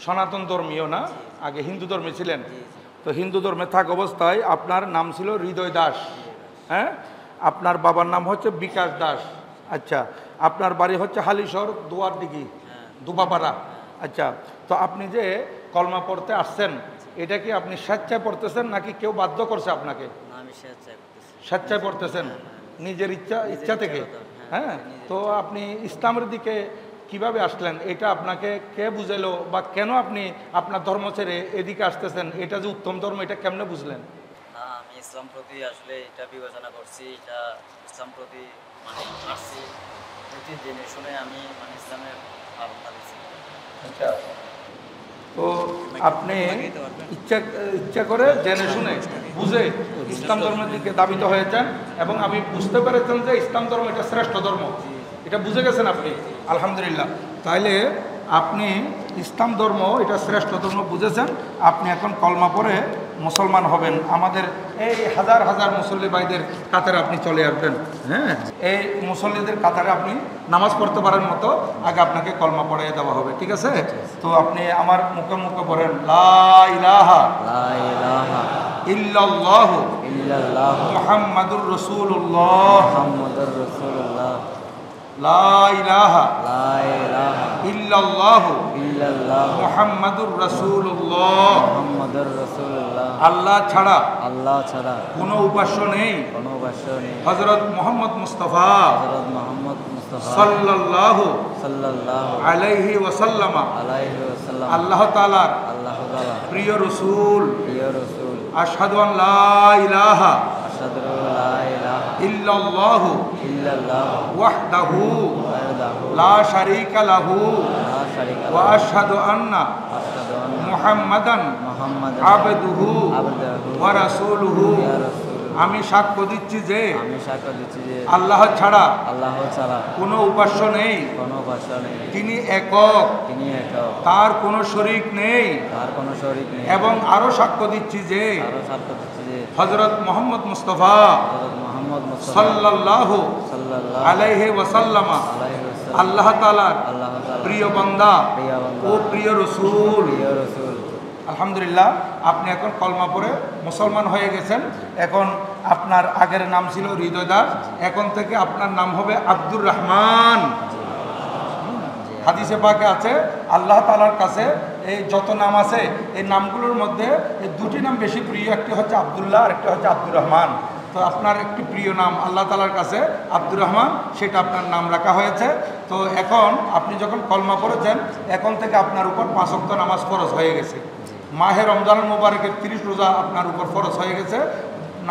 সনাতন ধর্মীয় না, আগে হিন্দু ধর্মে ছিলেন। তো হিন্দু ধর্মে থাক অবস্থায় আপনার নাম ছিল হৃদয় দাস। হ্যাঁ, আপনার বাবার নাম হচ্ছে বিকাশ দাস। আচ্ছা, আপনার বাড়ি হচ্ছে হালিশহর দুয়ার দিঘি, দুবাপাড়া। আচ্ছা, তো আপনি যে কলমা পড়তে আসছেন, এটা কি আপনি স্বেচ্ছায় পড়তেছেন নাকি কেউ বাধ্য করছে আপনাকে? স্বেচ্ছায় পড়তেছেন, নিজের ইচ্ছা থেকে। হ্যাঁ, তো আপনি ইসলামের দিকে কিভাবে আসলেন, এটা আপনাকে কে বুঝালো বা কেন আপনি আপনার ধর্ম ছেড়ে এদিকে আসতেছেন, এটা যে উত্তম ধর্ম, এটা কেমনে বুঝলেন? না, আমি ইসলাম প্রতি আসলে এটা বিবেচনা করছি, এটা ইসলাম প্রতি মানে আসছি প্রতি জেনে শুনে আমি মানে ইসলামের পালনটা দিচ্ছি। আচ্ছা, তো আপনি ইচ্ছা করে জেনে শুনে বুঝে ইসলাম ধর্মের দিকে দাবিত হয়েছেন এবং আমি বুঝতে পেরেছেন যে ইসলাম ধর্ম এটা শ্রেষ্ঠ ধর্ম, এটা বুঝে গেছেন আপনি। আলহামদুলিল্লাহ। তাইলে আপনি ইসলাম ধর্ম এটা শ্রেষ্ঠ ধর্ম বুঝেছেন, আপনি এখন কলমা পড়ে মুসলমান হবেন। আমাদের এই হাজার হাজার মুসল্লি ভাইদের কাতারে আপনি চলে আসবেন। হ্যাঁ, এই মুসল্লিদের কাতারে আপনি নামাজ পড়তে পারার মতো আগে আপনাকে কলমা পড়ে দেওয়া হবে, ঠিক আছে? তো আপনি আমার মুখে মুখে পড়েন, লা ইলাহা ইল্লাল্লাহু মুহাম্মাদুর রাসূলুল্লাহ, লা ইলাহা ইল্লাল্লাহু মুহাম্মাদুর রাসূলুল্লাহ। আল্লাহ ছাড়া কোনো উপাস্য নেই। হযরত মুহাম্মদ মুস্তাফা সাল্লাল্লাহু আলাইহি ওয়াসাল্লাম আল্লাহ তাআলার প্রিয় রাসূল। আশহাদু আন লা ইলাহা ইল্লাল্লাহু ওয়াহদাহু লা শারীকা লাহু ওয়া আশহাদু আন্না মুহাম্মাদান আবদুহু ওয়া রাসূলুহু। আমি সাক্ষ্য দিচ্ছি যে আল্লাহ ছাড়া কোনো উপাস্য নেই, তিনি একক, তার কোনো শরীক নেই। এবং আরো সাক্ষ্য দিচ্ছি যে হযরত মুহাম্মদ মুস্তাফা সাল্লাল্লাহু আলাইহি ওয়াসাল্লাম আল্লাহ তাআলার প্রিয় বান্দা ও প্রিয় রাসূল। আলহামদুলিল্লাহ, আপনি এখন কলমা পড়ে মুসলমান হয়ে গেছেন। এখন আপনার আগের নাম ছিল হৃদয় দাস, এখন থেকে আপনার নাম হবে আব্দুর রহমান। হাদিসে পাকে আছে আল্লাহ তাআলার কাছে এই যত নাম আছে এই নামগুলোর মধ্যে এই দুটি নাম বেশি প্রিয়, একটি হচ্ছে আব্দুল্লাহ আর একটা হচ্ছে আব্দুর রহমান। তো আপনার একটি প্রিয় নাম আল্লাহ তাআলার কাছে আব্দুর রহমান, সেটা আপনার নাম রাখা হয়েছে। তো এখন আপনি যখন কলমা পড়েছেন, এখন থেকে আপনার উপর 5 ওয়াক্ত নামাজ ফরজ হয়ে গেছে। মাহে রমজান মুবারকের 30 রোজা আপনার উপর ফরজ হয়ে গেছে।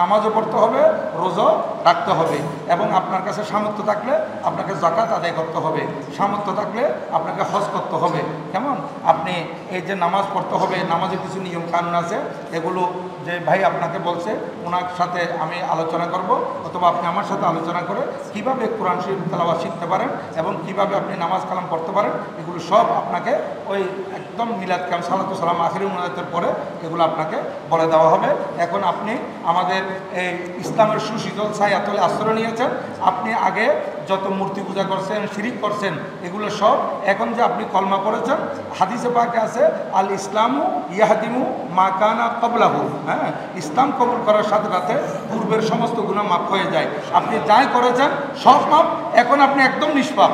নামাজও পড়তে হবে, রোজা রাখতে হবে, এবং আপনার কাছে সামর্থ্য থাকলে আপনাকে যাকাত আদায় করতে হবে, সামর্থ্য থাকলে আপনাকে হজ করতে হবে। কেমন? আপনি এই যে নামাজ পড়তে হবে, নামাজের কিছু নিয়ম কানুন আছে, এগুলো যে ভাই আপনাকে বলছে ওনার সাথে আমি আলোচনা করব, অথবা আপনি আমার সাথে আলোচনা করে কিভাবে কোরআন শরীফ তেলাওয়াত শিখতে পারেন এবং কিভাবে আপনি নামাজ কালাম পড়তে পারেন, এগুলো সব আপনাকে ওই একদম মিলাদ কাম সালাতু সালাম আখিরি মুনাজাতের পরে এগুলো আপনাকে বলে দেওয়া হবে। এখন আপনি আমাদের এই ইসলামের সুশীতল ছায়াতলে আশ্রয় নিয়েছেন। আপনি আগে যত মূর্তি পূজা করছেন, শিরিক করছেন, এগুলো সব এখন যে আপনি কলমা পড়েছেন, হাদিসে পাকে আছে আল ইসলামু ইয়াহদিমু মা কানা ক্বাবলাহু। হ্যাঁ, ইসলাম কবুল করার সাথে সাথে পূর্বের সমস্ত গুনাহ মাফ হয়ে যায়। আপনি যাই করেছেন সব মাফ, এখন আপনি একদম নিষ্পাপ,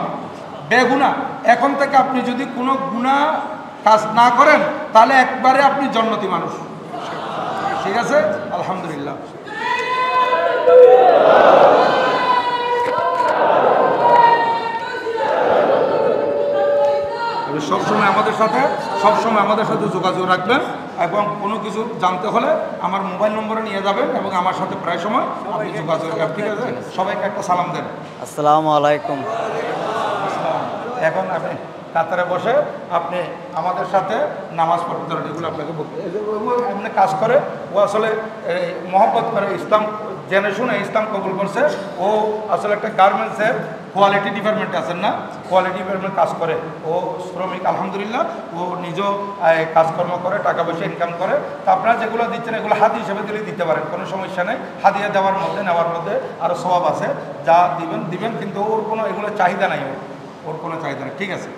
বেগুনাহ। এখন থেকে আপনি যদি কোনো গুনাহ কাজ না করেন তাহলে একবারে আপনি জান্নাতি মানুষ, ঠিক আছে? আলহামদুলিল্লাহ। সবসময় আমাদের সাথে যোগাযোগ রাখবেন, এবং কোনো কিছু জানতে হলে আমার মোবাইল নম্বরে নিয়ে যাবেন এবং আমার সাথে প্রায় সময় আপনি যোগাযোগ রাখবেন, ঠিক আছে? সবাইকে একটা সালাম দেন। আসসালামু আলাইকুম। এখন আপনি কাতারে বসে আপনি আমাদের সাথে নামাজ পড়তে পারেন, এগুলো আপনাকে এমনি কাজ করে। ও আসলে মহব্বত করে, ইসলাম জেনে শুনে ইসলাম কবুল করছে। ও আসলে একটা গার্মেন্টসের কোয়ালিটি ডিপার্টমেন্টে আছেন না, কোয়ালিটি ডিপার্টমেন্ট কাজ করে। ও শ্রমিক, আলহামদুলিল্লাহ। ও নিজেও কাজকর্ম করে, টাকা পয়সা ইনকাম করে। তো আপনারা যেগুলো দিচ্ছেন এগুলো হাদি হিসেবে দিলে দিতে পারেন, কোনো সমস্যা নেই। হাদিয়া দেওয়ার মধ্যে নেওয়ার মধ্যে আরও সওয়াব আছে, যা দিবেন, কিন্তু ওর কোনো এগুলো চাহিদা নাই, ওর কোনো চাহিদা নেই, ঠিক আছে?